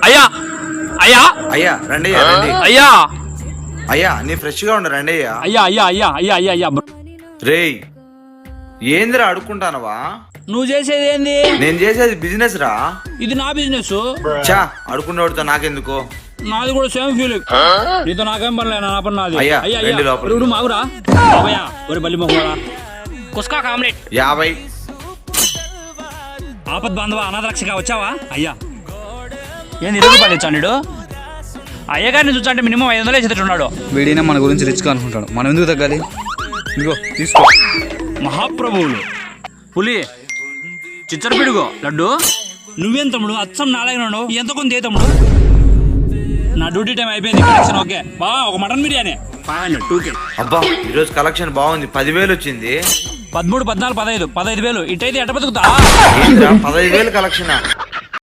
అయ్యా అయ్యా అయ్యా రండి అయ్యా రండి అయ్యా అయ్యా అన్ని ఫ్రెష్ గా ఉండు రండి అయ్యా అయ్యా అయ్యా అయ్యా అయ్యా అయ్యా అయ్యా రేయ్ ఏందిరా అడుక్కుంటానవా? నువ్వు చేసేది ఏంది? నేను చేసేది బిజినెస్ రా. ఇది నా బిజినెస్. చా అడుక్కునేవాడితో నాకెందుకు? నాది కూడా సేమ్ ఫీలింగ్. నీతో నాకేం పనిలే, నా పని నాది. అయ్యా, అయ్యా రండి లోపలికి. ఇప్పుడు మావురా అయ్యా ఒరే బల్లి మొహరా కుస్కా ఆమ్లెట్ 50. ఆపద్ బాంధవ అనాథరక్షగా వచ్చావా? అయ్యా ఏంది 20 రూపాయలు ఇచ్చాడు? అయ్యగారిని చూసా అంటే మినిమం 500 ఇచ్చేటట్టున్నాడు. వీడినే మన గురించి రిచ్గా అనుకుంటాడు, మనం ఎందుకు తగ్గాలి? ఇదిగో తీసుకో. మహాప్రభువులు పులి చిచ్చర పిడుగు లడ్డు. నువ్వేం తమ్ముడు అచ్చం నాలుగు ఎంత కొంత తమ్ముడు. నా డ్యూటీ టైం అయిపోయింది. కలెక్షన్ ఓకే బా. ఒక మటన్ బిర్యానీ 500 2K. అబ్బా ఈరోజు కలెక్షన్ బాగుంది. 10,000 వచ్చింది. 13, 14, 15 15000 ఇటైతే ఎట్ట బతుకుతా? 15,000 కలెక్షన్.